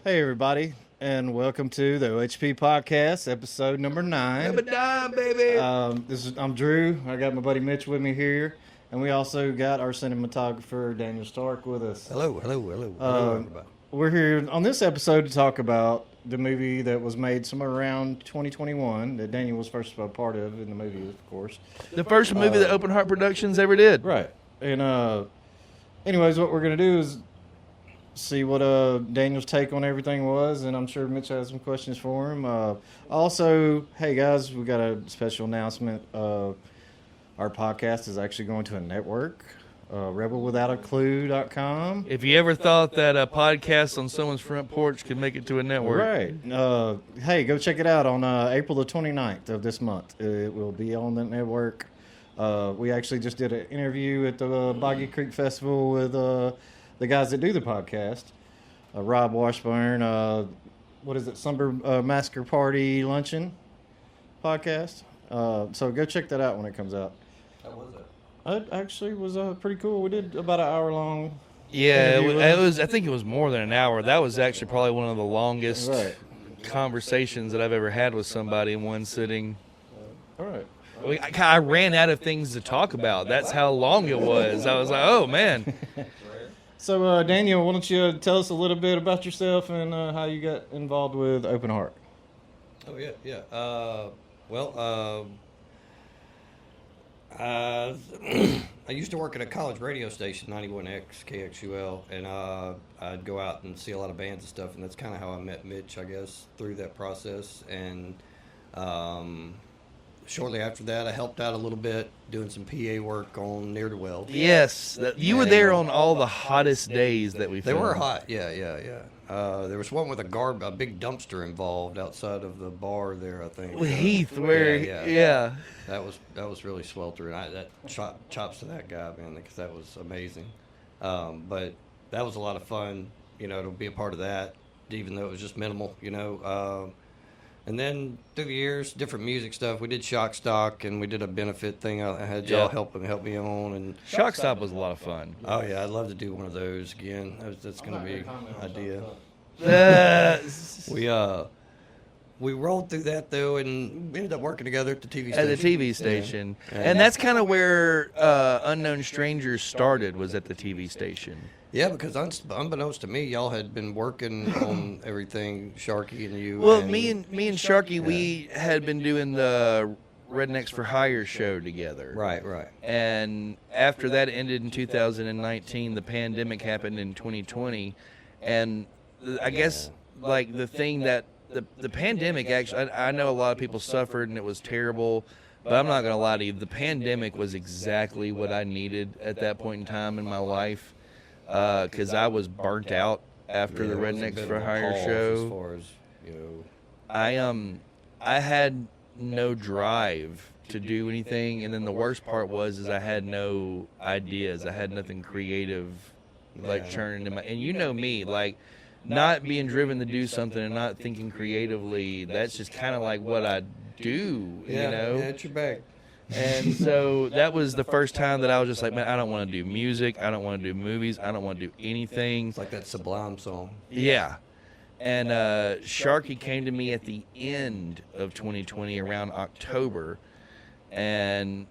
Hey, everybody, and welcome to the OHP Podcast, episode number 9. Number 9, baby. I'm Drew. I got my buddy Mitch with me here, and we also got our cinematographer Daniel Stark with us. Hello, everybody. We're here on this episode to talk about the movie that was made somewhere around 2021 that Daniel was first a part of in the movie, of course. The first movie that Open Heart Productions ever did. Right. And anyways, what we're going to do is see what Daniel's take on everything was, and I'm sure Mitch has some questions for him. Also, hey guys, we got a special announcement. Our podcast is actually going to a network, rebelwithoutaclue.com. If you ever thought that a podcast on someone's front porch could make it to a network. Right. Hey, go check it out on April the 29th of this month. It will be on the network. We actually just did an interview at the Boggy Creek Festival with the guys that do the podcast, Rob Washburn, what is it, Slumber Massacre Party Luncheon podcast. So go check that out when it comes out. How was it? It actually was pretty cool. We did about an hour long. Yeah, it was. I think it was more than an hour. That was actually probably one of the longest conversations that I've ever had with somebody in one sitting. All right. I ran out of things to talk about. That's how long it was. I was like, oh, man. So, Daniel, why don't you tell us a little bit about yourself and how you got involved with Open Heart? Oh, yeah. I used to work at a college radio station, 91X KXUL, and I'd go out and see a lot of bands and stuff, and that's kind of how I met Mitch, I guess, through that process. And shortly after that, I helped out a little bit doing some PA work on Near to Weld. Yes, you were there on all the hottest days that we filmed. They were hot, yeah. There was one with a big dumpster involved outside of the bar there, I think. With Heath, where yeah. That was really sweltering. Chops to that guy, man, because that was amazing. But that was a lot of fun, to be a part of that, even though it was just minimal, And then through the years, different music stuff. We did Shock Stock, and we did a benefit thing. I had y'all help me on. And Shock Stop was a lot of fun. Oh yeah, I'd love to do one of those again. That's going to be an idea. We rolled through that though, and we ended up working together at the TV station. At the TV station, and that's kind of where Unknown Strangers started. Was at the TV station. Yeah, because unbeknownst to me, y'all had been working on everything, Sharky and you. Well, me and Sharky, we had been doing the Rednecks for Hire show together. Right. And after that ended in 2019, the pandemic happened in 2020, and I guess like the thing that the pandemic actually, I know a lot of people suffered and it was terrible. But I'm not going to lie to you, the pandemic was exactly what I needed at that point in time in my life. Because I was burnt out after the Rednecks for Hire show. As far as, I had no drive to do anything, and then the worst part was I had no ideas. I had nothing creative, churning in my. And you know me, not being driven to do something and not thinking creatively. That's just kind of like what I do. Yeah, it's your bag. And so that was the first time that I was just like, man, I don't want to do music. I don't want to do movies. I don't want to do anything. It's like that Sublime song. Yeah. And Sharky came to me at the end of 2020, around October. And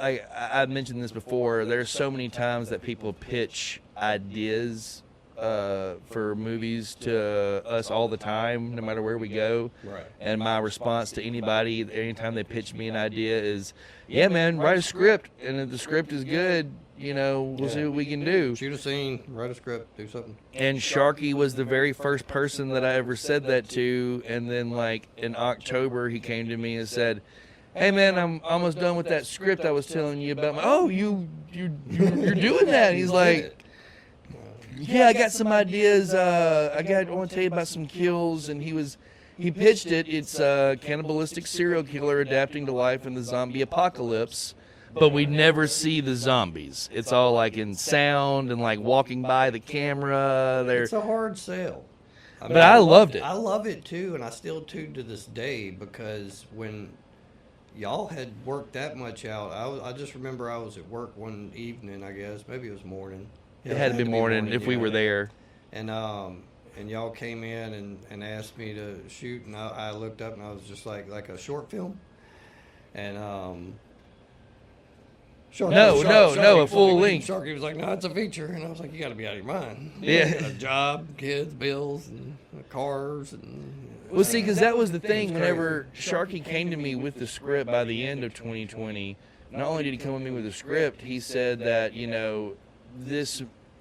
I mentioned this before. There's so many times that people pitch ideas for movies to us all the time, no matter where we go. Right. And my response to anybody, anytime they pitch me an idea, is, yeah, man, write a script. And if the script is good, we'll see what we can do. Shoot a scene, write a script, do something. And Sharky was the very first person that I ever said that to. And then, in October, he came to me and said, hey, man, I'm almost done with that script I was telling you about. You're doing that? And he's like, yeah, I got some ideas. I want to tell you about some kills. And he pitched it. It's a cannibalistic serial killer adapting to life in the zombie apocalypse. But we never see the zombies. It's all in sound and walking by the camera. It's a hard sell. But I loved it. I love it too, and I still do to this day, because when y'all had worked that much out, I just remember I was at work one evening, I guess. Maybe it was morning. It had to be morning if we were there. And and y'all came in and asked me to shoot, and I looked up and I was just like a short film, and No, a full length. Sharky was like, no, it's a feature, and I was like, you got to be out of your mind. Yeah. You got a job, kids, bills, and cars, and Well, see, because that was the thing. It's Whenever Sharky came to me with the script by the end of 2020, not only did he come to me with the script, he said that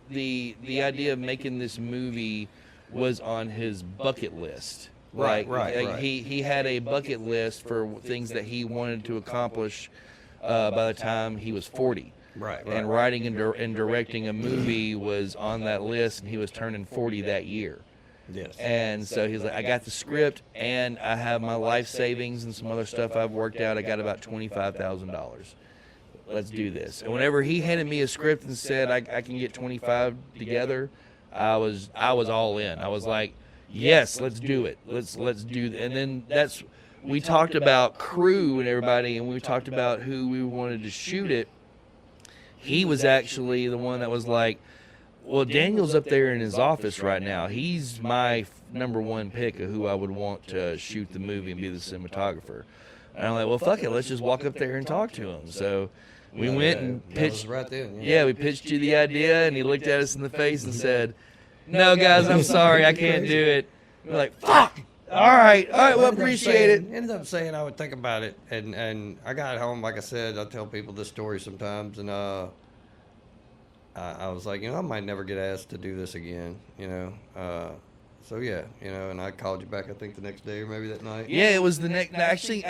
the idea of making this movie was on his bucket list. Right. He had a bucket list for things that he wanted to accomplish by the time he was 40. Right. And writing and directing a movie was on that list, and he was turning 40 that year. Yes. And so he's like, I got the script, and I have my life savings and some other stuff I've worked out. I got about $25,000. Let's do this. And whenever he handed me a script and said I can get 25 together, I was all in. I was like, yes, let's do it. Let's do. And then we talked about crew and everybody, and we talked about who we wanted to shoot it. He was actually the one that was like, well, Daniel's up there in his office right now. He's my number one pick of who I would want to shoot the movie and be the cinematographer. And I'm like, well, fuck it. Let's just walk up there and talk to him. So we went and pitched. That was right then. Yeah, we pitched you the idea, and he looked at us in the face and said, no, guys, I'm sorry. I can't do it. We're like, fuck. All right, well, appreciate it. Ended up saying I would think about it, and I got home. Like I said, I tell people this story sometimes, and I was like, I might never get asked to do this again, So yeah, and I called you back. I think the next day or maybe that night. Yeah, it was the next. Actually,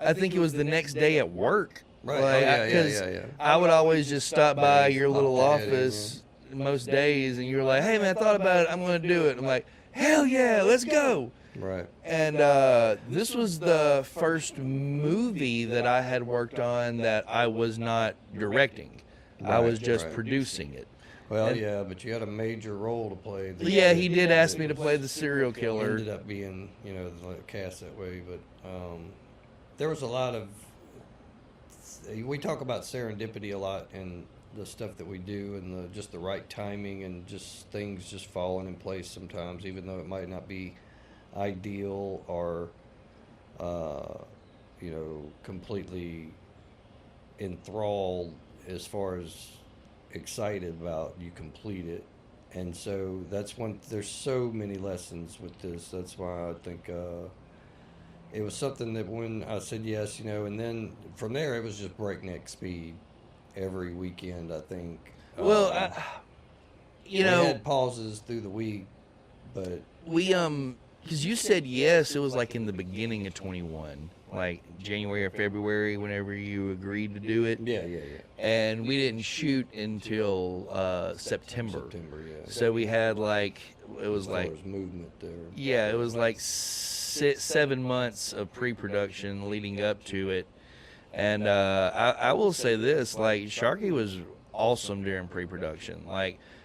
I think it was the next day at work. Right. Like, Yeah. I would always just stop by your little Pop the head in, office most days, and you were like, hey man, I thought about it. I'm going to do it. I'm like, hell yeah, let's go. Right. And this was the first movie that I had worked on that I was not directing. I was just producing it. Well, yeah, but you had a major role to play. Yeah, he did ask me to play the serial killer. Ended up being, the cast that way, but there was a lot of. We talk about serendipity a lot and the stuff that we do, and just the right timing, and just things just falling in place sometimes, even though it might not be ideal or, completely enthralled as far as excited about, you complete it. And so that's there's so many lessons with this. That's why I think it was something that when I said yes, and then from there it was just breakneck speed every weekend, I think. Well, we had pauses through the week, but we because you said yes, it was like in the beginning of 21, like January or February, whenever you agreed to do it. Yeah. And we didn't shoot until September. Yeah. So we had it was There was movement there. Yeah, it was like 7 months of pre-production leading up to it. And I will say this, Sharky was awesome during pre-production.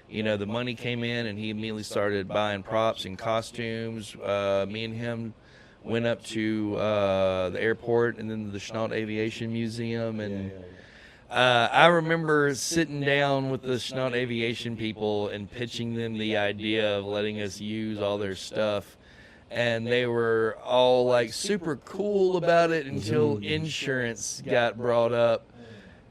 The money came in, and he immediately started buying props and costumes. Me and him went up to the airport and then the Chenault Aviation Museum. And I remember sitting down with the Chenault Aviation people and pitching them the idea of letting us use all their stuff. And they were all super cool about it until insurance got brought up.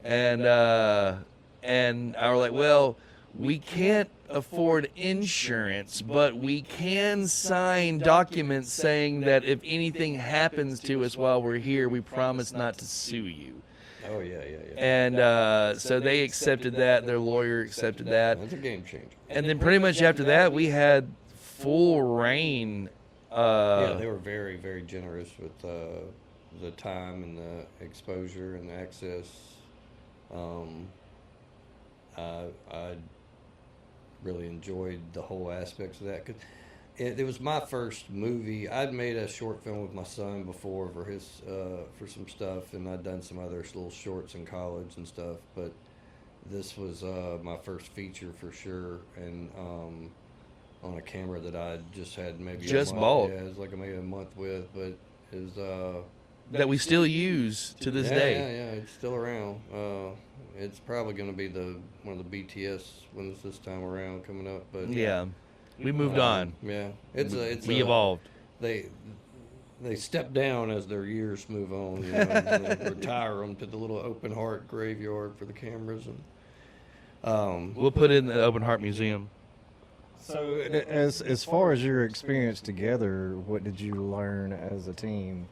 And I was like, well, we can't afford insurance, but we can sign documents saying that if anything happens to us while we're here, we promise not to sue you. Oh, yeah. And so they accepted that. Their lawyer accepted that. That's a game changer. And then pretty much after that, we had full reign. They were very, very generous with the time and the exposure and the access. I really enjoyed the whole aspects of that, because it was my first movie. I'd made a short film with my son before for his for some stuff, and I'd done some other little shorts in college and stuff, but this was my first feature for sure, and on a camera that I just had maybe just a month. bought. Yeah, it was maybe a month with, but it was that we still use to this day. Yeah, it's still around. It's probably going to be one of the BTS ones this time around coming up, but Yeah. We moved on. Yeah, We evolved. They step down as their years move on. You know, and they retire them to the little open heart graveyard for the cameras, and We'll put it in the Open Heart Museum. So, as far as your experience together, what did you learn as a team,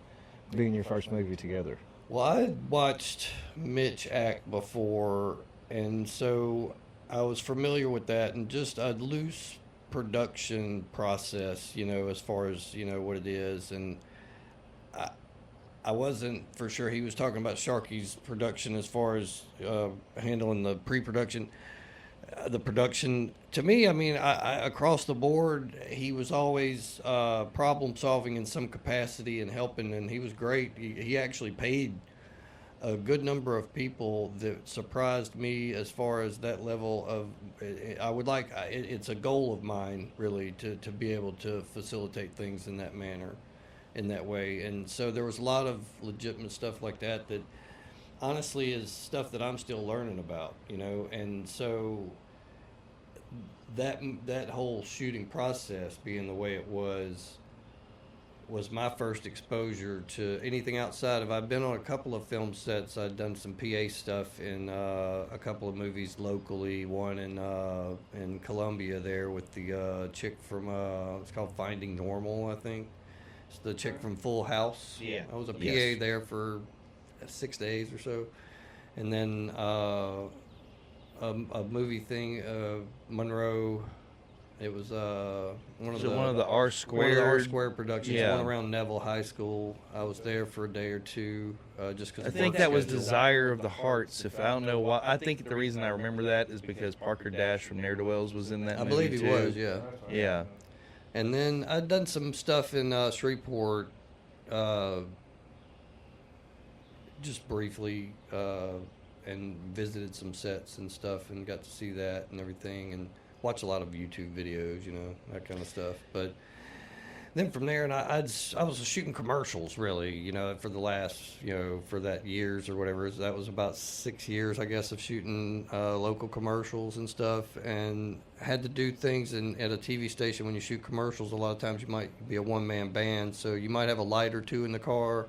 being your first movie together? well, I had watched Mitch act before, and so I was familiar with that, and just a loose production process, you know, as far as you know what it is, and I wasn't for sure he was talking about Sharky's production as far as handling the pre-production. The production, to me, I mean, I across the board, he was always problem solving in some capacity and helping, and he was great. He actually paid a good number of people that surprised me as far as that level of. I would like it's a goal of mine really to be able to facilitate things in that manner, in that way, and so there was a lot of legitimate stuff like that that honestly is stuff that I'm still learning about, you know, and so that whole shooting process being the way it was my first exposure to anything outside of. I've been on a couple of film sets. I'd done some PA stuff in a couple of movies locally. One in Columbia there with the chick from it's called Finding Normal, I think. It's the chick from Full House. Yeah. I was a PA Yes. there for 6 days or so, and then a movie thing, Monroe. It was one of the R one of the R squared. Square productions, Yeah. one around Neville High School. I was there for a day or two, just because. I think that was Desire of the Hearts. If I don't know why, I think the reason I remember that is because Parker Dash from Ne'er Do Wells was in that. I movie believe he too. was, yeah. Yeah. And then I'd done some stuff in Shreveport, just briefly, and visited some sets and stuff, and got to see that and everything, and watch a lot of YouTube videos, you know, that kind of stuff. But then from there, and I was shooting commercials really, you know, for the last, you know, for that years or whatever. That was about 6 years, I guess, of shooting local commercials and stuff, and had to do things at a TV station. When you shoot commercials, a lot of times you might be a one-man band, so you might have a light or two in the car,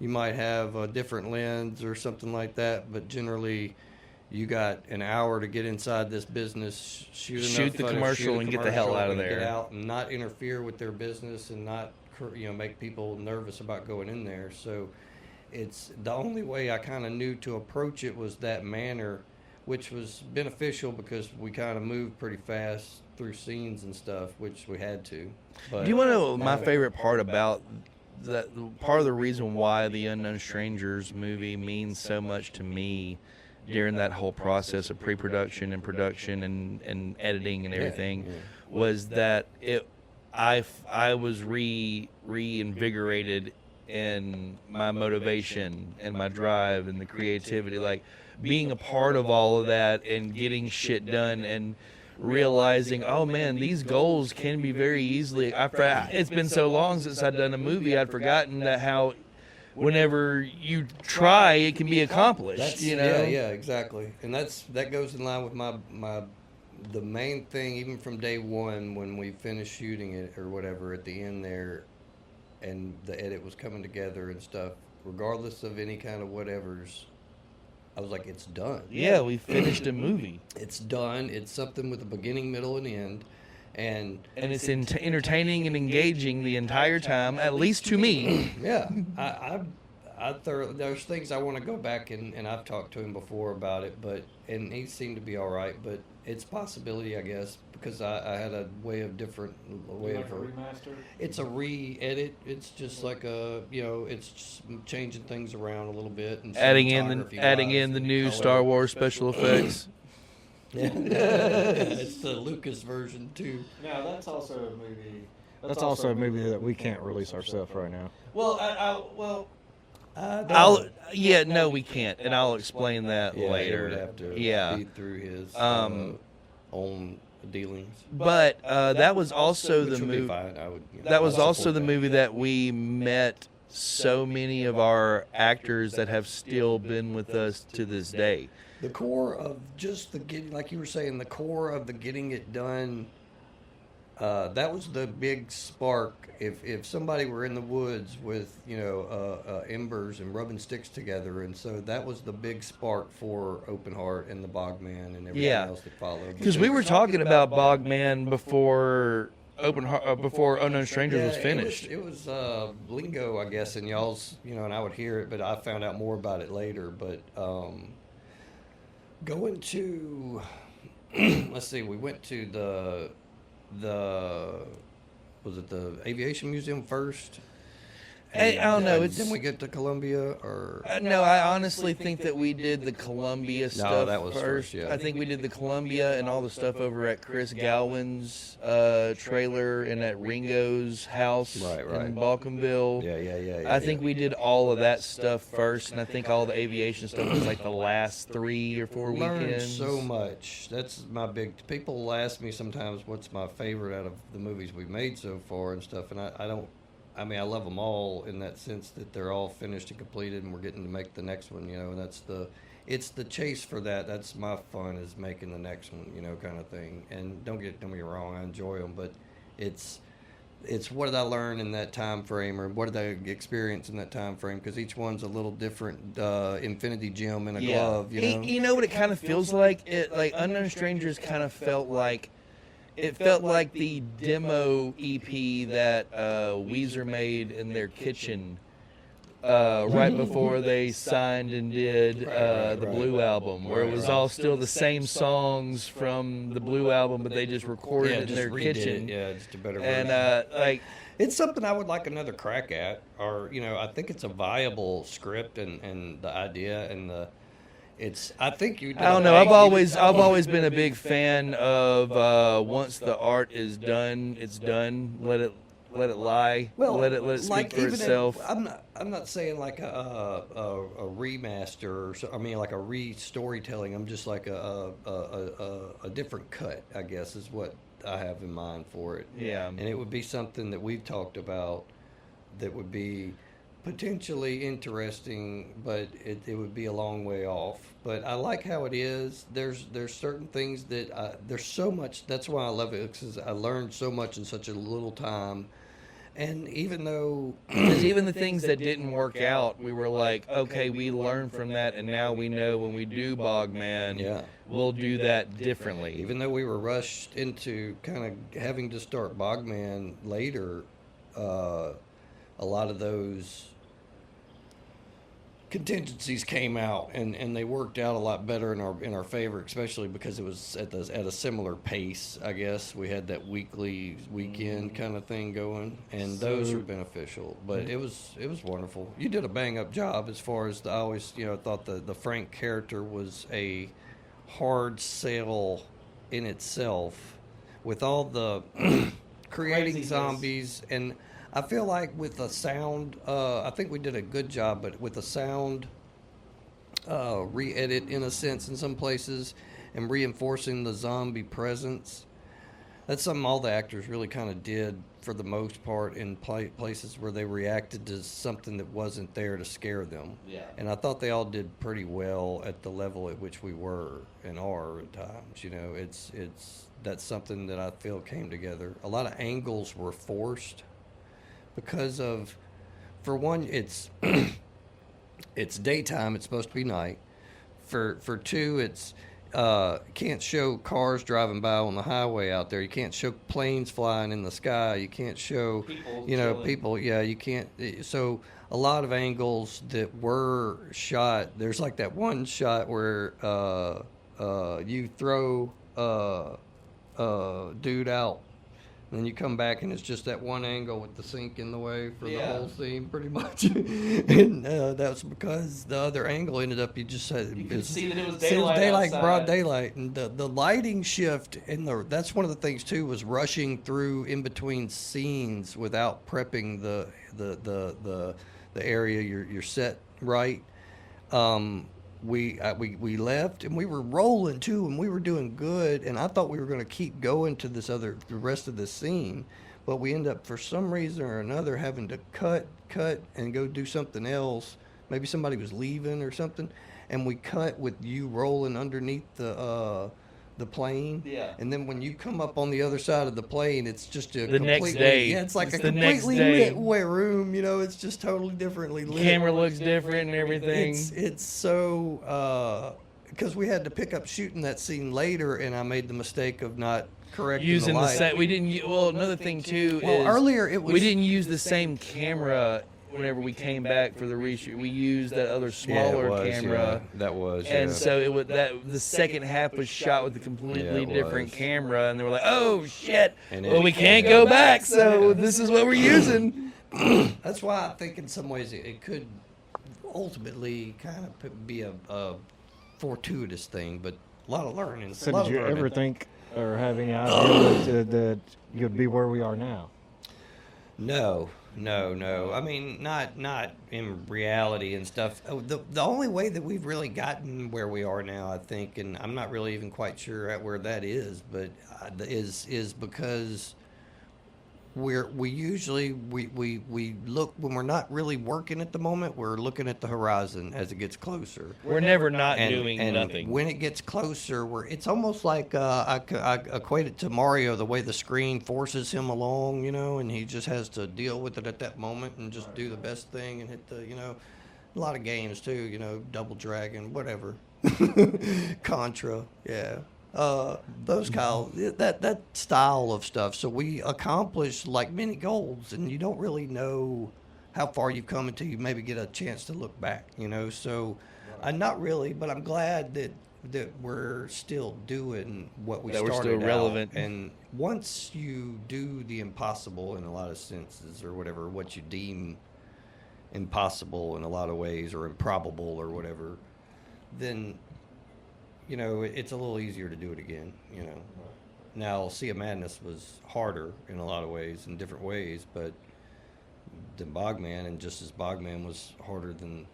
you might have a different lens or something like that, but generally you got an hour to get inside this business, shoot the commercial and get the hell out of there. Get out and not interfere with their business and not, you know, make people nervous about going in there. So it's the only way I kind of knew to approach it was that manner, which was beneficial because we kind of moved pretty fast through scenes and stuff, which we had to. But Do you want to know my favorite part about that? Part of the reason why the Unknown Strangers movie means so much to me during that whole process of pre-production and production and editing and everything was that I was reinvigorated in my motivation and my drive and the creativity, like being a part of all of that and getting shit done and realizing, oh man, these goals can be very easily. It's been so long since I'd done a movie, I'd forgotten that how whenever you try, it can be accomplished. You know? Yeah, exactly. And that goes in line with the main thing, even from day one when we finished shooting it or whatever at the end there, and the edit was coming together and stuff. Regardless of any kind of whatevers, I was like, it's done. Yeah, we finished a movie. It's done. It's something with a beginning, middle, and end. And it's entertaining and engaging the entire time, at least to me. Yeah, there's things I want to go back and I've talked to him before about it, and he seemed to be all right. But it's a possibility, I guess, because I had a remaster. It's a re-edit. It's just like it's just changing things around a little bit and adding in the new Star Wars special effects. Yeah, it's the Lucas version too. No, that's also a movie. That's also a movie that we can't release ourselves right now. Well, we can't, and I'll explain that later. He would have to read through his own dealings. But that was also the movie. That was also the that. movie that we met so many of our actors that have still been with us to this day. The core of just like you were saying, the core of the getting it done that was the big spark. If somebody were in the woods with embers and rubbing sticks together, and so that was the big spark for Open Heart and the Bogman and everything Yeah. else that followed. Because we were talking about Bogman before before Unknown Strangers was finished. It was lingo, I guess, in y'all's, and I would hear it, but I found out more about it later. But going to, let's see, we went to was it the Aviation Museum first? I don't know. Didn't we get to Columbia or? No, I honestly think that we did the Columbia stuff that was first, yeah. I think we did the Columbia and all the stuff over at Chris Galvin's trailer and at Ringo's house Right. in Balkanville. Yeah. I think we did all of that stuff first, and I think all the aviation stuff was like the last 3 or 4 learned weekends. so much. That's my big. People ask me sometimes what's my favorite out of the movies we've made so far and stuff, and I don't. I mean, I love them all in that sense that they're all finished and completed, and we're getting to make the next one. And it's the chase for that. That's my fun, is making the next one, kind of thing. And don't get me wrong, I enjoy them, but it's what did I learn in that time frame, or what did I experience in that time frame? Because each one's a little different. Infinity gem in a glove, You know what it kind of feels like? Like Unknown Strangers kind of felt like. It felt like the demo EP that Weezer made in their kitchen right before they signed and did the Blue album, where it was all still the same songs from the Blue album, but they just recorded it in their kitchen. Just a better version. And it's something I would like another crack at, or I think it's a viable script and the idea and the. I think you. I don't know. I've always been a big fan of once the art is done, it's done. Let it lie. Well, let it speak for itself. I'm not saying like a remaster, or so, I mean like a re-storytelling. I'm just like a different cut, I guess, is what I have in mind for it. Yeah. And it would be something that we've talked about that would be potentially interesting, but it would be a long way off. But I like how it is. There's certain things that there's so much. That's why I love it, because I learned so much in such a little time. And even though, because even the things that didn't work out, we were like, okay, we learned from that, and now we know when we do Bogman, we'll do that differently. Even though we were rushed into kind of having to start Bogman later, a lot of those contingencies came out, and they worked out a lot better in our favor, especially because it was at a similar pace. I guess we had that weekend kind of thing going, and those are beneficial. But it was wonderful. You did a bang up job as far as I always thought the Frank character was a hard sell in itself, with all the creating zombies. And I feel like with the sound, I think we did a good job, but with the sound re-edit in a sense in some places, and reinforcing the zombie presence, that's something all the actors really kind of did for the most part in places where they reacted to something that wasn't there to scare them. Yeah. And I thought they all did pretty well at the level at which we were and are at times. That's something that I feel came together. A lot of angles were forced. Because of, for one, it's it's daytime. It's supposed to be night. For two, it's can't show cars driving by on the highway out there. You can't show planes flying in the sky. You can't show people. Yeah, you can't. So a lot of angles that were shot. There's like that one shot where you throw dude out. And then you come back and it's just that one angle with the sink in the way for the whole scene, pretty much. And that's because the other angle ended up, you could see that it was daylight outside. Broad daylight. And the lighting shift, that's one of the things too, was rushing through in between scenes without prepping the area you're set right. We left and we were rolling too, and we were doing good, and I thought we were going to keep going to the rest of this scene, but we end up for some reason or another having to cut and go do something else. Maybe somebody was leaving or something, and we cut with you rolling underneath the the plane. Yeah. And then when you come up on the other side of the plane, it's just a The next completely, day. Yeah, it's like It's a the next completely day. lit room. You know, it's just totally differently lit. Camera looks different and everything. It's so because we had to pick up shooting that scene later, and I made the mistake of not correcting Using the the light. same. We didn't. Well, another thing too Well, is earlier it was we didn't use the same camera whenever we came back for the reshoot. We used that other smaller camera. Yeah, that was. And yeah. so it was that the second half was shot with a completely Yeah, it different was. camera, and they were like, "Oh shit! And Well, it- we can't go back, so this is what we're using." That's why I think in some ways it could ultimately kind of be a fortuitous thing, but a lot of learning. So a lot did you of learning. ever think or have any idea that you'd be where we are now? No. I mean, not in reality and stuff. The only way that we've really gotten where we are now, I think, and I'm not really even quite sure at where that is, but is because we usually look when we're not really working at the moment. We're looking at the horizon as it gets closer. We're never not And doing nothing. when it gets closer, it's almost like I equate it to Mario, the way the screen forces him along, you know, and he just has to deal with it at that moment and just do the best thing and hit the, you know, a lot of games too, you know, Double Dragon, whatever, Contra, yeah. Those that style of stuff. So we accomplish like many goals, and you don't really know how far you've come until you maybe get a chance to look back. You know, so not really, but I'm glad that we're still doing what we That we're started still relevant. out. And once you do the impossible in a lot of senses, or whatever, what you deem impossible in a lot of ways, or improbable, or whatever, then you know, it's a little easier to do it again, you know. Now, Sea of Madness was harder in a lot of ways, in different ways, but than Bogman, and just as Bogman was harder than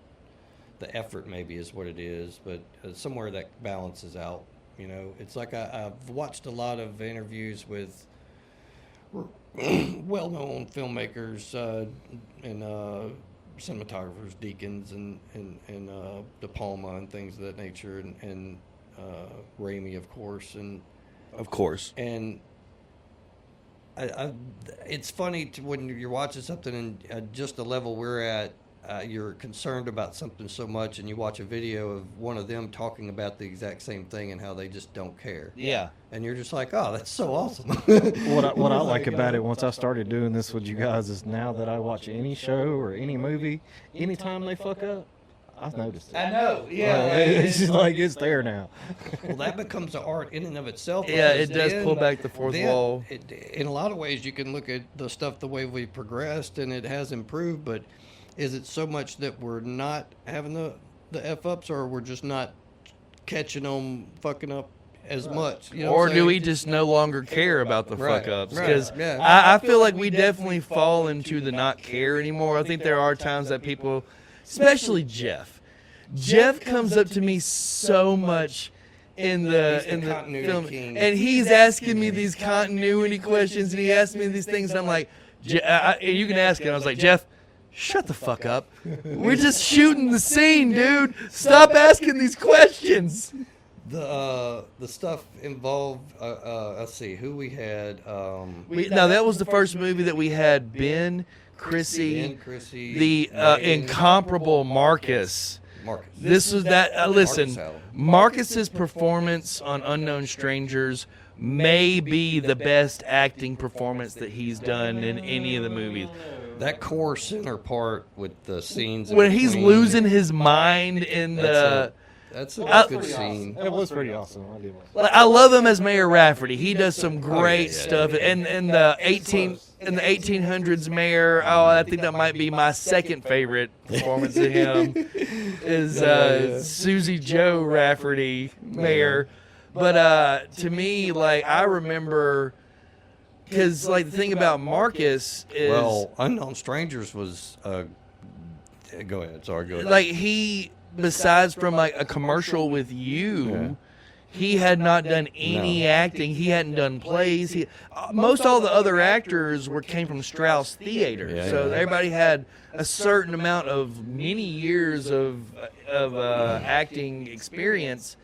the effort maybe is what it is, but somewhere that balances out, you know. It's like I've watched a lot of interviews with well-known filmmakers and cinematographers, Deakins and De Palma and things of that nature, and Raimi, of course, and it's funny when you're watching something and at just the level we're at, you're concerned about something so much, and you watch a video of one of them talking about the exact same thing and how they just don't care. Yeah. And you're just like, oh, that's so awesome. What I like about it once I started doing this with you guys is now that I watch any show or any movie, anytime they fuck up, I've noticed it. I know. Like, Yeah. it's just like it's there now. Well, that becomes an art in and of itself. Yeah, because it does then- pull back the fourth then wall. in a lot of ways, you can look at the stuff the way we progressed, and it has improved. But is it so much that we're not having the F-ups, or we're just not catching them fucking up as much? You know what Or I'm do we saying? just no longer care about the Right, fuck ups? right, Because yeah. I feel like we definitely fall into the not care anymore. I think there are times that people, especially Jeff comes up to me so much in the continuity film, king. and he's asking me these continuity questions, and he asks me these things, and I'm like, you can ask it. I was like, Jeff, shut the fuck up. We're just shooting the scene, dude. Stop asking these questions. The stuff involved. Let's see who we had. Now that was the first movie that we had Ben, Chrissy, Ben, Chrissy, the incomparable Marcus. Marcus. This was that. Listen, Marcus Allen. Marcus's performance on Unknown Strangers may be the best acting performance that he's done in any of the movies. That core center part with the scenes in When he's between, losing his mind in the. that's a I- good scene. It was pretty awesome. I did. Like, I love him as Mayor Rafferty. He does some great yeah, stuff. And in the 1800s Mayor, I think that might be my second favorite performance of him is Susie Joe Rafferty Mayor. But to me, like, I remember, because like the thing about Marcus is Well, Unknown Strangers was. Go ahead. Sorry. Go ahead. like he, besides from like a commercial with you. Yeah. He had not done any No. acting. He hadn't done plays. Most all the other actors came from Strauss Theater, Yeah, so yeah. everybody had a certain amount of many years of acting experience.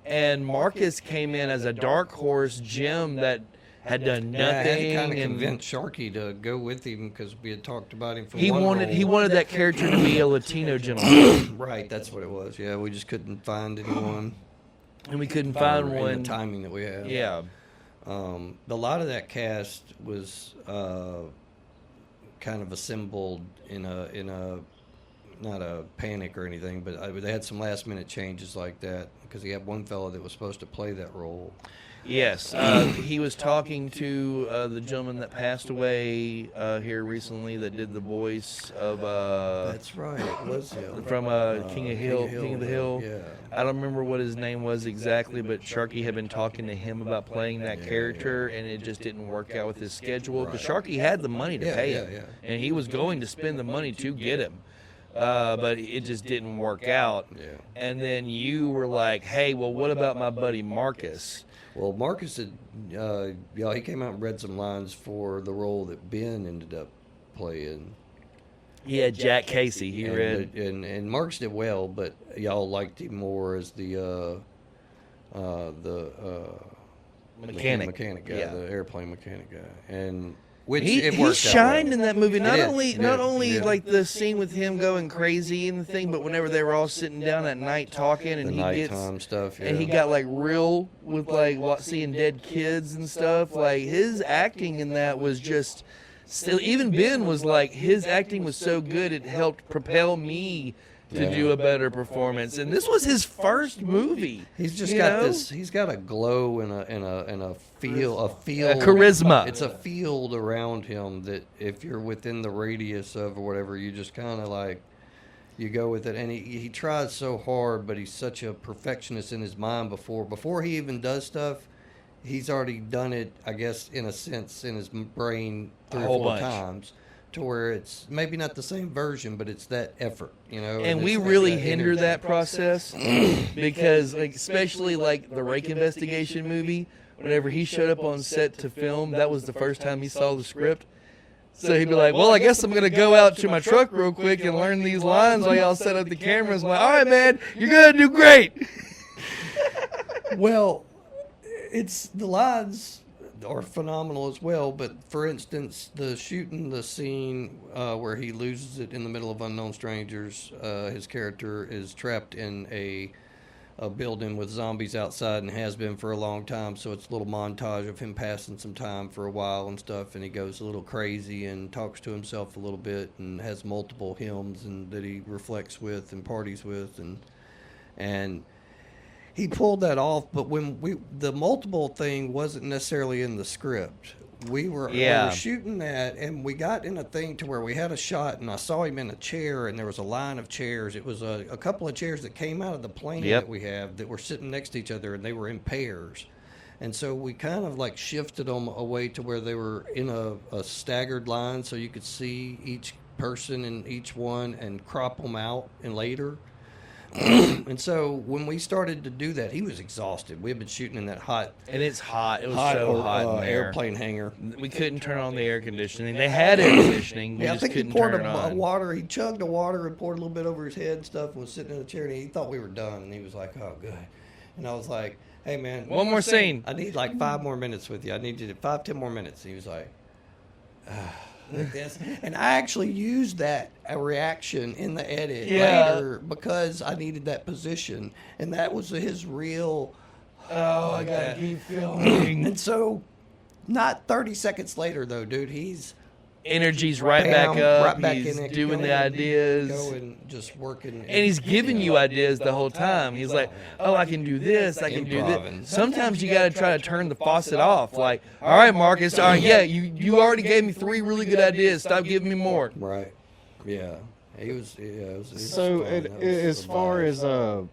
and Marcus came in as a dark horse. Jim that had done Yeah, I had to nothing, kind of and convince Sharky to go with him because we had talked about him for he one role. wanted that character to be a Latino gentleman, Right, that's what it was. Yeah, we just couldn't find anyone. and we couldn't find in one. the timing that we had. Yeah, A lot of that cast was kind of assembled in a not a panic or anything, but they had some last minute changes like that because he had one fellow that was supposed to play that role. yes. He was talking to the gentleman that passed away here recently that did the voice of That's right, it was him. from King of the Hill. Yeah. I don't remember what his name was exactly, but Sharky had been talking to him about playing that character, and it just didn't work out with his schedule because Sharky had the money to pay him, and he was going to spend the money to get him, but it just didn't work out. Yeah. And then you were like, "Hey, well, what about my buddy Marcus?" Well, Marcus had, he came out and read some lines for the role that Ben ended up playing. Yeah, Jack Casey. He read. And Marcus did well, but y'all liked him more as the Mechanic. guy, Yeah. the airplane mechanic guy, and which He it worked out shined well. in that movie. Not did. only It not did. only Yeah. like the scene with him going crazy and the thing, but whenever they were all sitting down at night talking, and the he gets nighttime stuff. Yeah. and he got like real with like seeing dead kids and stuff. Like his acting in that was just. Still, even Ben was like his acting was so good it helped propel me to Yeah. do a better performance. And this was his first movie. He's just you got know? this. He's got a glow and a feel, A charisma. It's a field around him that if you're within the radius of or whatever, you just kind of like you go with it. And he tries so hard, but he's such a perfectionist in his mind before he even does stuff. He's already done it, I guess, in a sense, in his brain 3 or whole 4 bunch. times, to where it's maybe not the same version, but it's that effort, you know. And we it's really that hinder energy. that process because, like, especially like the Rake Investigation movie, whenever he showed up on set to film, that was the first time he saw the script. So he'd be like, "Well, I guess I'm gonna go out to my truck real quick and learn these lines while y'all set up the cameras." I'm like, "All right, man, you're gonna do great." Well, it's the lines are phenomenal as well. But for instance, shooting the scene where he loses it in the middle of unknown strangers, his character is trapped in a building with zombies outside and has been for a long time. So it's a little montage of him passing some time for a while and stuff. And he goes a little crazy and talks to himself a little bit and has multiple hymns and that he reflects with and parties with and he pulled that off. But when the multiple thing wasn't necessarily in the script. We were shooting that, and we got in a thing to where we had a shot, and I saw him in a chair, and there was a line of chairs. It was a couple of chairs that came out of the plane that we have that were sitting next to each other, and they were in pairs. And so we kind of like shifted them away to where they were in a staggered line, so you could see each person in each one and crop them out and later. And so when we started to do that, he was exhausted. We had been shooting in that hot, And it's hot. It was so hot in there. airplane hangar. We couldn't turn on the air conditioning. They had air conditioning. We Yeah, I just think he couldn't poured turn it a on. water. He chugged the water and poured a little bit over his head and stuff and was sitting in a chair, and he thought we were done. And he was like, "Oh, good." And I was like, "Hey, man. One more scene. I need like 5 more minutes with you. I need you to 5-10 more minutes." And he was like, like this. And I actually used that reaction in the edit later because I needed that position. And that was his real, Oh, I gotta keep filming. and so not 30 seconds later, though, dude, he's Energy's right bam, back up. right back He's in it, doing the going, ideas. going, just working. And he's giving you ideas the whole time. He's like, "Oh, I can do this. I can do Improving. this." Sometimes you got to try to turn the faucet off. Like, "All right, Marcus. All right, yeah, you already gave me 3 really good ideas. Stop giving me more." Right. Yeah. He was. Yeah. It was So, fun. That was as a far blast. as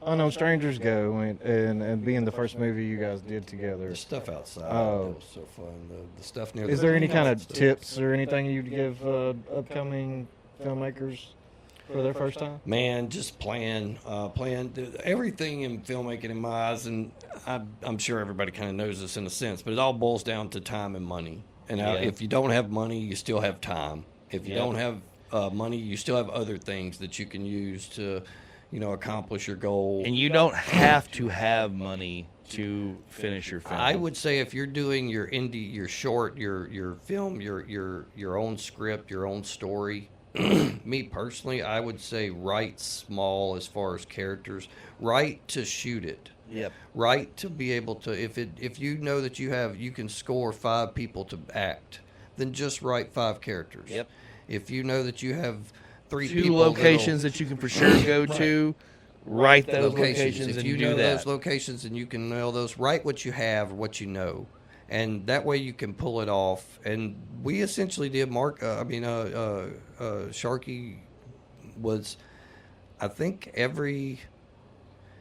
Unknown Strangers go, and being the first movie you guys did together, the stuff outside, Oh. that was so fun. The stuff near. is the there any kind of stuff. tips or anything you'd give upcoming filmmakers for their first time? Man, just plan. Everything in filmmaking in my eyes, and I'm sure everybody kind of knows this in a sense, but it all boils down to time and money. And if you don't have money, you still have time. If you don't have money, you still have other things that you can use to, accomplish your goal. And you don't have to have money to finish your film. I would say if you're doing your indie, your short, your film, your own script, your own story. Me personally, I would say write small as far as characters. Write to shoot it. Yep. Write to be able to if you know that you can score 5 people to act, then just write 5 characters. Yep. If you know that you have 3 2 people locations that you can for sure go to, write those locations if and you do know that. those locations and you can nail those, write what you have or what you know, and that way you can pull it off. And we essentially did. Sharky was, I think, every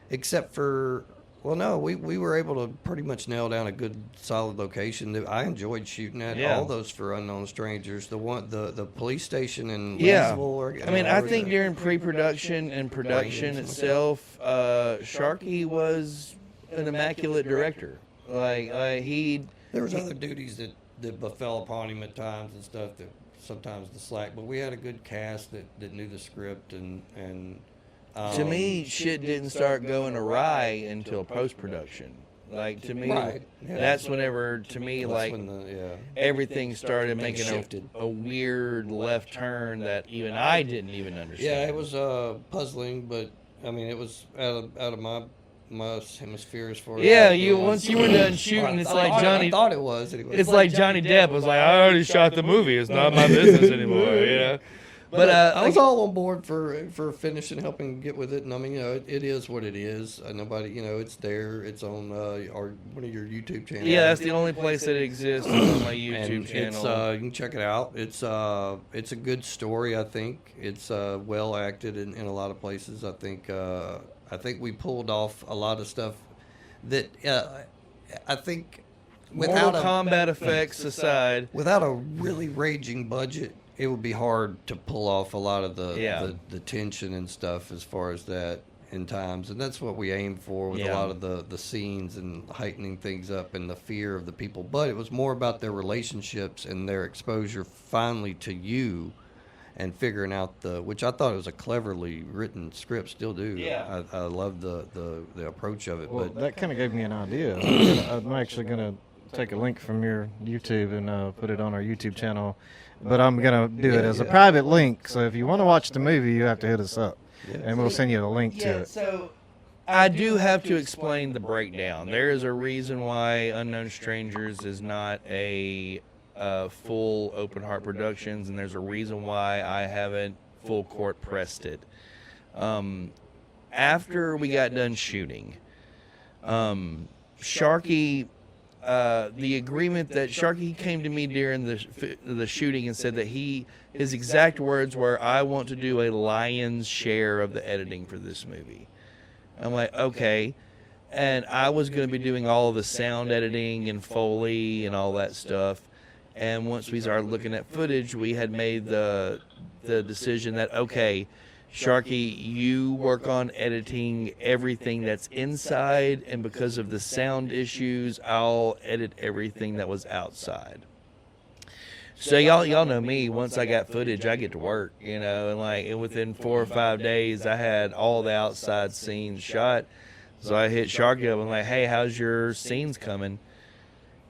except for. Well, no, we were able to pretty much nail down a good solid location that I enjoyed shooting at. Yeah. All those for Unknown Strangers. The police station in Yeah. Leesville. I mean, I think during pre-production and production itself, Sharky was an immaculate director. Like there was other duties that befell upon him at times and stuff that sometimes the slack. But we had a good cast that knew the script and. To me, shit didn't start going awry until post-production. Like, to me, Right. Yeah. that's whenever, to me, That's like, when everything started making shifted. a weird left turn that even I didn't even understand. Yeah, it was puzzling, but I mean, it was out of my hemisphere as far as Yeah, that goes. once you were done shooting, it's like Johnny. I thought it was. Anyway. It's like Johnny Depp was like, I already shot the movie. It's not my business anymore, you know? But I was all on board for finishing, helping get with it, and I mean, it is what it is. Nobody, it's there. It's on one of your YouTube channels. yeah, that's the only place that it exists is on my YouTube And channel. it's you can check it out. It's a good story. I think it's well acted in a lot of places. I think we pulled off a lot of stuff that I think Mortal Kombat effects aside. without a really raging budget, it would be hard to pull off a lot of the tension and stuff as far as that in times. And that's what we aim for with a lot of the scenes and heightening things up and the fear of the people. But it was more about their relationships and their exposure finally to you and figuring out which I thought was a cleverly written script, still do. Yeah. I love the approach of it. Well, But that kind of gave me an idea. I'm actually going to take a link from your YouTube and put it on our YouTube channel. But I'm going to do it as a private link. So if you want to watch the movie, you have to hit us up. Yeah. And we'll send you a link to it. So I do have to explain the breakdown. There is a reason why Unknown Strangers is not a full Open Heart Productions, and there's a reason why I haven't full court pressed it. After we got done shooting, Sharky, the agreement that Sharky came to me during the shooting and said that his exact words were, I want to do a lion's share of the editing for this movie. I'm like, okay. And I was going to be doing all of the sound editing and Foley and all that stuff. And once we started looking at footage, we had made the decision that, okay, Sharky, you work on editing everything that's inside, and because of the sound issues, I'll edit everything that was outside. So y'all know me. Once I got footage, I get to work, and within 4 or 5 days, I had all the outside scenes shot. So I hit Sharky up and like, hey, how's your scenes coming?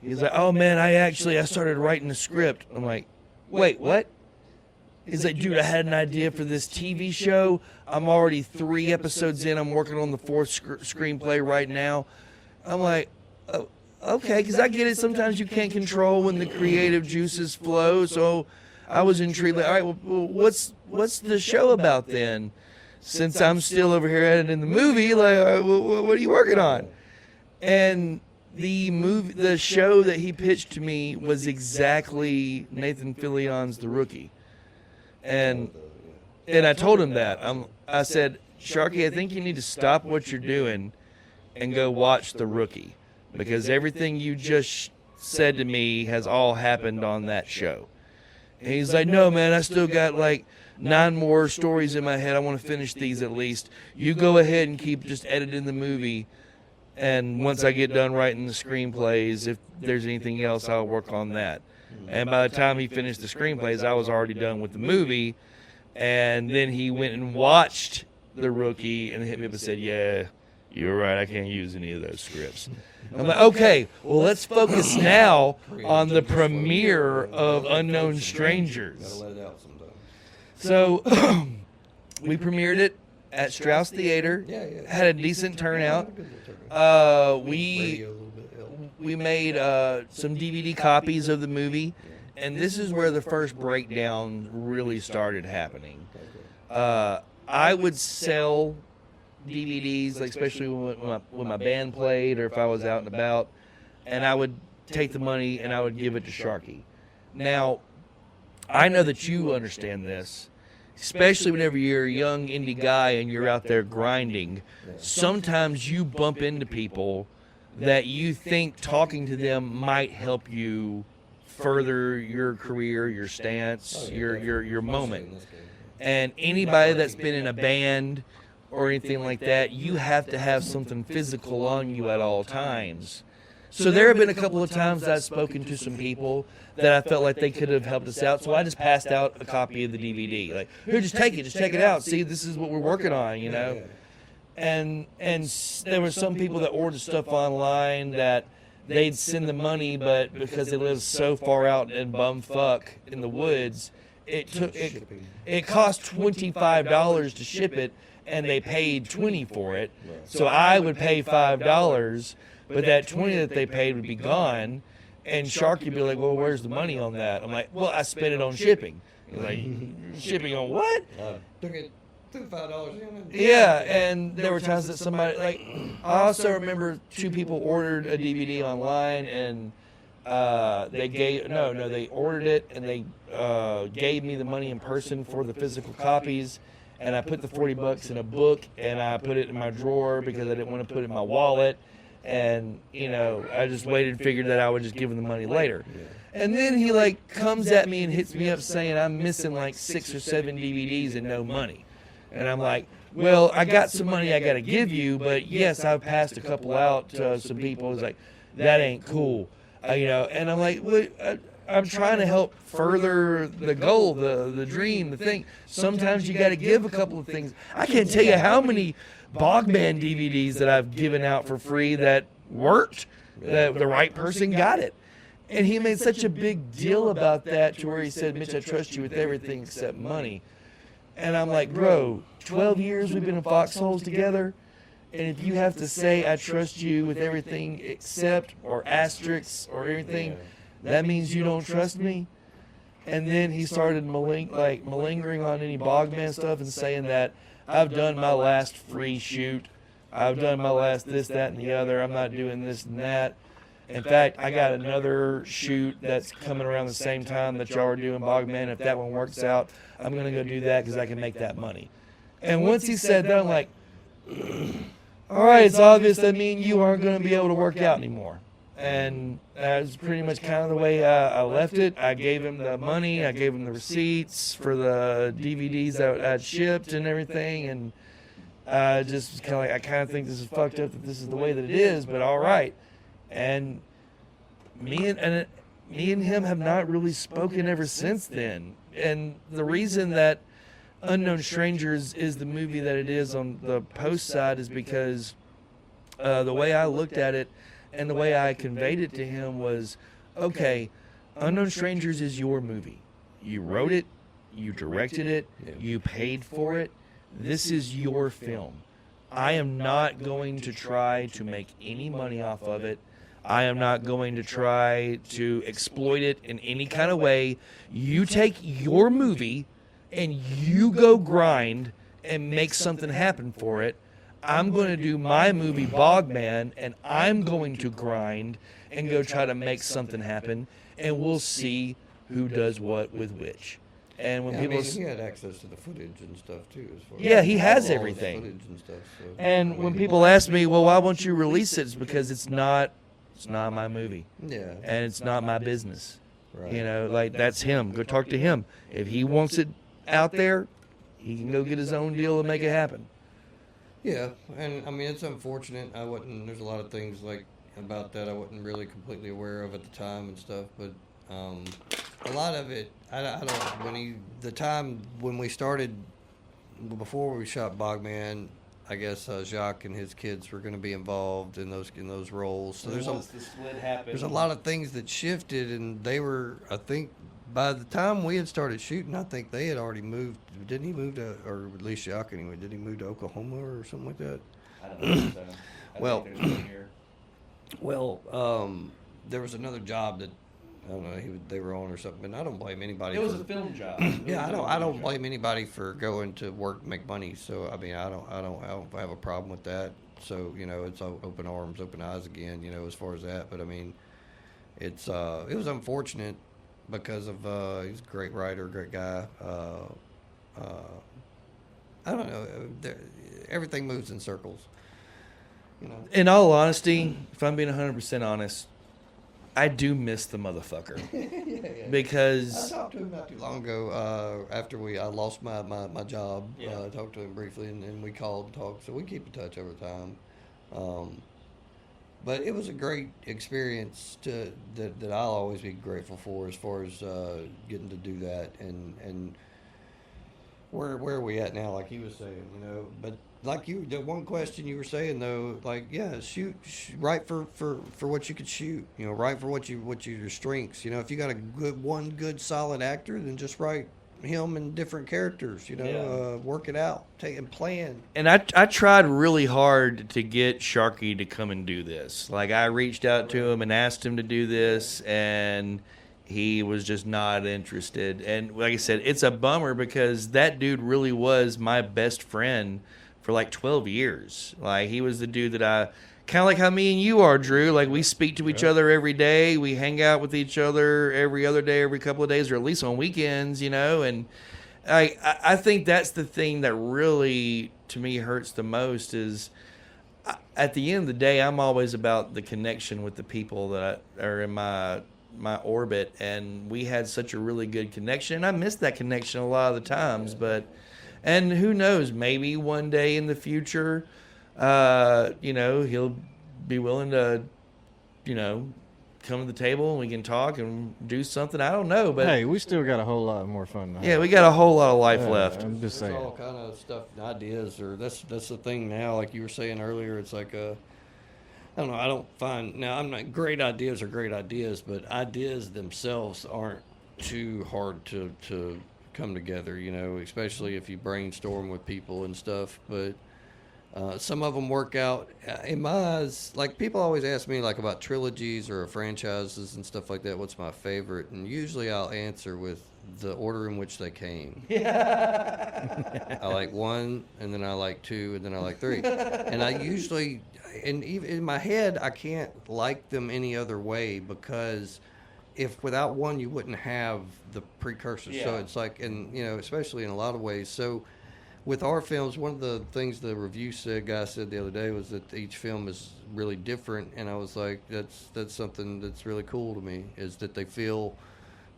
He's like, oh man, I started writing the script. I'm like, wait, what? He's like, dude, I had an idea for this TV show. I'm already 3 episodes in. I'm working on the 4th screenplay right now. I'm like, oh, okay, because I get it. Sometimes you can't control when the creative juices flow. So I was intrigued. Like, all right, well, what's the show about then? Since I'm still over here editing the movie, like, what are you working on? And the show that he pitched to me was exactly Nathan Fillion's The Rookie. And I told him that. I said, Sharky, I think you need to stop what you're doing and go watch The Rookie, because everything you just said to me has all happened on that show. And he's like, no, man, I still got like 9 more stories in my head. I want to finish these at least. You go ahead and keep just editing the movie. And once I get done writing the screenplays, if there's anything else, I'll work on that. And by the time he finished the screenplays, I was already done with the movie. And then he went and watched The Rookie, and hit me up and said, "Yeah, you're right. I can't use any of those scripts." I'm like, "Okay, well, let's focus now on the premiere of Unknown Gotta Strangers." let it out sometime. So we premiered it at Strauss Theater. Yeah. Had a decent turnout. Good little turnout. We Radio a little bit helped. we made some DVD copies of the movie, and this is where the first breakdown really started happening. I would sell DVDs, like especially when my band played or if I was out and about, and I would take the money and I would give it to Sharky. Now, I know that you understand this, especially whenever you're a young indie guy and you're out there grinding. Sometimes you bump into people that you think talking to them might help you further your career, your stance, your moment. And anybody that's been in a band or anything like that, you have to have something physical on you at all times. So there have been a couple of times I've spoken to some people that I felt like they could have helped us out. So I just passed out a copy of the DVD. Like, here, just take it out. See, this is what we're working on, you know. And there were some people that ordered stuff online that they'd send the money, but because they live so far out in bumfuck in the woods, it cost $25 to ship it, and they paid $20 for it. So I would pay $5, but that $20 that they paid would be gone. And Sharky would be like, "Well, where's the money on that?" I'm like, "Well, I spent it on shipping." He's like, "Shipping on what?" Took $5 in. Yeah, and there were times that somebody, like, I also remember two people ordered a DVD online, and they ordered it and they gave me the money in person for the physical copies, and I put the $40 in a book and I put it in my drawer because I didn't want to put it in my wallet, and I just waited and figured that I would just give him the money later. And then he like comes at me and hits me up saying I'm missing like 6 or 7 DVDs and no money. And I'm like, "Well, I got some money I got to give you, but yes, I've passed a couple out to some people." It's like, "That ain't cool." And I'm like, I'm trying to help further the goal, the dream, the thing. Sometimes you got to give a couple of things. I can't tell you how many Bogman DVDs that I've given out for free that worked, that the right person got it. And he made such a big deal about that to where he said, "Mitch, I trust you with everything except money." And I'm like, "Bro, 12 years we've been in Foxholes together. And if you have to say I trust you with everything except or asterisks or everything, that means you don't trust me." And then he started malingering on any Bogman stuff and saying that I've done my last free shoot. I've done my last this, that, and the other. I'm not doing this and that. In fact, I got another shoot that's coming around the same time that y'all are doing Bogman. If that one works out, I'm going to go do that because I can make that money. And once he said that, I'm like, all right, it's obvious that me and you aren't going to be able to work out anymore. And that was pretty much kind of the way I left it. I gave him the money. I gave him the receipts for the DVDs that I'd shipped and everything. And I just was kind of like, I kind of think this is fucked up that this is the way that it is, but all right. And me and him have not really spoken ever since then. And the reason that Unknown Strangers is the movie that it is on the post side is because the way I looked at it and the way I conveyed it to him was, okay, Unknown Strangers is your movie. You wrote it, you directed it, you paid for it. This is your film. I am not going to try to make any money off of it. I am not going to try to exploit it in any kind of way. You take your movie and you go grind and make something happen for it. I'm going to do my movie Bogman, and I'm going to grind and go try to make something happen, and we'll see who does what with which. And when people, he had access to the footage and stuff too. As far yeah, as he has all the everything. footage and stuff. So, And when people ask me, "Well, why won't you release it?" It's because it's not my movie, yeah, and it's not my business. right. Like that's him. Go talk to him. If he wants it out there, he can go get his own deal and make it happen. Yeah, and I mean it's unfortunate. There's a lot of things like about that I wasn't really completely aware of at the time and stuff. But a lot of it, I don't. The time when we started before we shot Bogman, I guess Jacques and his kids were going to be involved in those roles. So the split happened, there's a lot of things that shifted, and they were, I think, by the time we had started shooting, I think they had already moved. Didn't he move to, or at least Jacques anyway? Did he move to Oklahoma or something like that? I don't know. So. Well, think they're still here. Well, there was another job that I don't know they were on or something, and I don't blame anybody. It was for, a film job. Yeah, I don't blame anybody for going to work to make money. So I mean, I don't have a problem with that. So it's open arms, open eyes again. As far as that, but I mean, it was unfortunate because of he's a great writer, great guy. I don't know. Everything moves in circles. In all honesty, if I'm being 100% honest, I do miss the motherfucker. Yeah. Because I talked to him not too long ago after I lost my job. Yeah. I talked to him briefly, and we called and talked. So we keep in touch over time. But it was a great experience that I'll always be grateful for as far as getting to do that. And where are we at now? Like he was saying, but like the one question you were saying though, like shoot write for what you could shoot, write for what your strengths. If you got a good solid actor, then just write him in different characters. Work it out, take and plan. And I tried really hard to get Sharky to come and do this. Like I reached out to him and asked him to do this, and he was just not interested. And like I said, it's a bummer because that dude really was my best friend for like 12 years. Like he was the dude that I kind of like how me and you are, Drew. Like we speak to each other every day. We hang out with each other every other day, every couple of days, or at least on weekends, And I think that's the thing that really to me hurts the most is at the end of the day, I'm always about the connection with the people that are in my orbit, and we had such a really good connection. I miss that connection a lot of the times, and who knows, maybe one day in the future, he'll be willing to, come to the table and we can talk and do something. I don't know, but hey, we still got a whole lot more fun to have. yeah, we got a whole lot of life left. I'm just saying. There's all kind of stuff, ideas, or that's the thing now. Like you were saying earlier, it's like I don't know. I don't find now. I'm not great ideas are great ideas, but ideas themselves aren't too hard to come together. Especially if you brainstorm with people and stuff. But some of them work out. In my eyes, like people always ask me like about trilogies or franchises and stuff like that. What's my favorite? And usually I'll answer with the order in which they came. I like 1, and then I like 2, and then I like 3. And I usually, and even in my head, I can't like them any other way because if without 1, you wouldn't have the precursor. Yeah. So it's like, and especially in a lot of ways. So with our films, one of the things the review guy said the other day was that each film is really different, and I was like, that's something that's really cool to me, is that they feel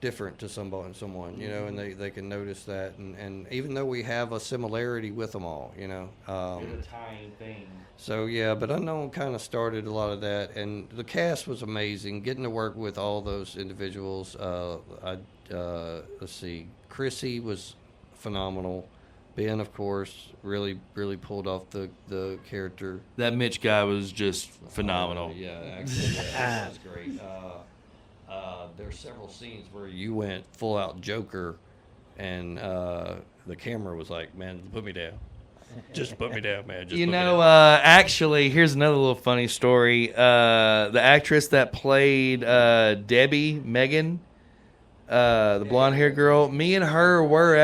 different to someone, and they can notice that, and even though we have a similarity with them all, It's a tying thing. So yeah, but Unknown kind of started a lot of that, and the cast was amazing. Getting to work with all those individuals, let's see, Chrissy was phenomenal. Ben, of course, really pulled off the character. That Mitch guy was just phenomenal. Yeah, actually, that was great. There's several scenes where you went full out Joker, and the camera was like, "Man, put me down. Just put me down, man." Actually, here's another little funny story. The actress that played Debbie, Megan, the blonde-haired girl, me and her were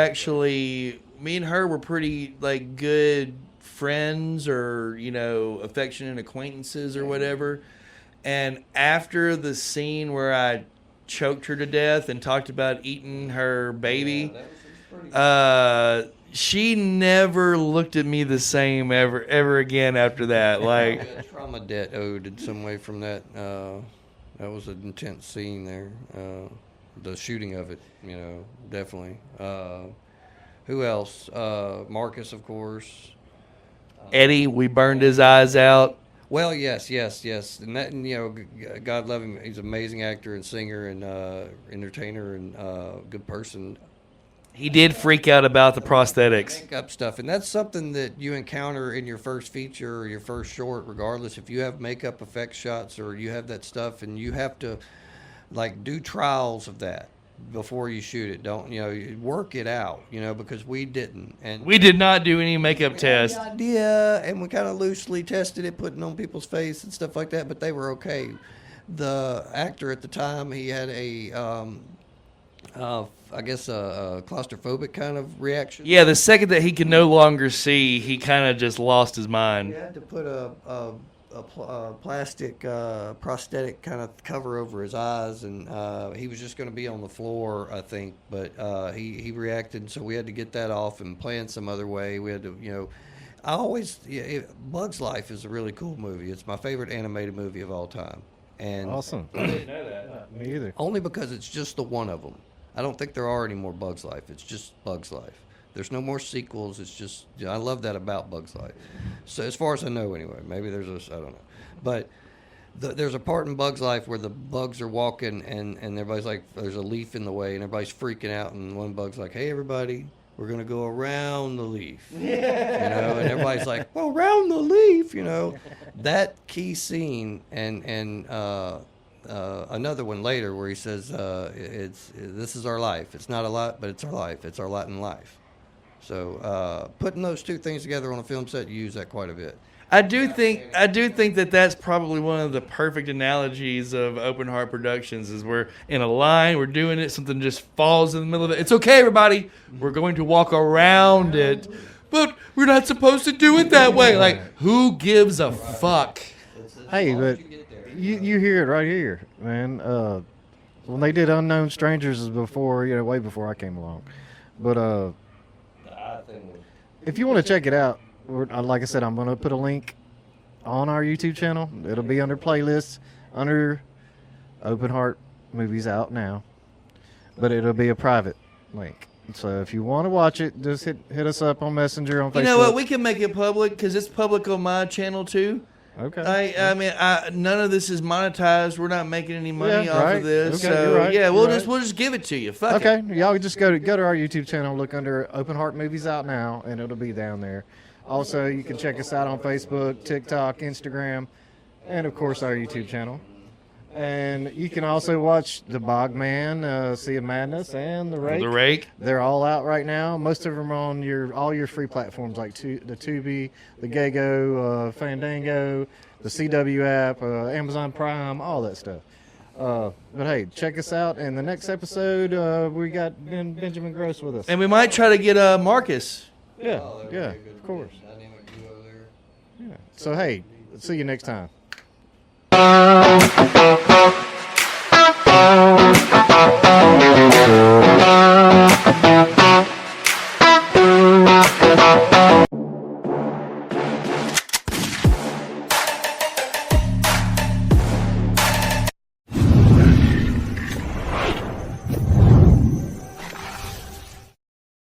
pretty like good friends, or affectionate acquaintances or whatever. And after the scene where I choked her to death and talked about eating her baby, she never looked at me the same ever again after that. Like trauma debt owed in some way from that. That was an intense scene there. The shooting of it, definitely. Who else? Marcus, of course. Eddie, we burned his eyes out. Well, yes, and that, God love him. He's an amazing actor and singer and entertainer and good person. He did freak out about the prosthetics. Makeup stuff, and that's something that you encounter in your first feature or your first short, regardless if you have makeup effect shots or you have that stuff, and you have to like do trials of that before you shoot it. Don't you work it out, because we didn't, and We did not do any makeup had test. the idea, and we kind of loosely tested it, putting on people's face and stuff like that, but they were okay. The actor at the time, he had I guess a claustrophobic kind of reaction. Yeah, the second that he could no longer see, he kind of just lost his mind. He had to put a plastic prosthetic kind of cover over his eyes, and he was just going to be on the floor, I think. But he reacted, and so we had to get that off and plan some other way. We had to, Bug's Life is a really cool movie. It's my favorite animated movie of all time, and Awesome. I didn't know that. Me either. only because it's just the one of them. I don't think there are any more Bug's Life. It's just Bug's Life. There's no more sequels. It's just, I love that about Bug's Life. So as far as I know, anyway, maybe there's I don't know, but there's a part in Bug's Life where the bugs are walking and everybody's like, there's a leaf in the way, and everybody's freaking out, and one bug's like, hey everybody, we're gonna go around the leaf, and everybody's like, well, around the leaf, that key scene, and another one later where he says, this is our life. It's not a lot, but it's our life. It's our lot in life. So putting those two things together on a film set, you use that quite a bit. I do think that that's probably one of the perfect analogies of Open Heart Productions. Is we're in a line, we're doing it, something just falls in the middle of it. It's okay, everybody. We're going to walk around it, but we're not supposed to do it that way. Like, who gives a fuck? Hey, but you hear it right here, man. When they did Unknown Strangers is before, way before I came along. But if you want to check it out, like I said, I'm going to put a link on our YouTube channel. It'll be under playlists, under Open Heart Movies Out Now. But it'll be a private link. So if you want to watch it, just hit us up on Messenger, on Facebook. You know what? We can make it public because it's public on my channel too. Okay. I mean, none of this is monetized. We're not making any money off right. of this. Okay, so you're right, yeah, you're we'll just give it to you. Fuck Okay, it. y'all just go to our YouTube channel, look under Open Heart Movies Out Now, and it'll be down there. Also, you can check us out on Facebook, TikTok, Instagram, and of course our YouTube channel. And you can also watch The Bogman, Sea of Madness, and The Rake. The Rake. They're all out right now. Most of them are on all your free platforms like the Tubi, the Gago, Fandango, the CW app, Amazon Prime, all that stuff. But hey, check us out. And the next episode, we got Benjamin Gross with us. And we might try to get Marcus. Yeah, of course. Yeah. So hey, see you next time.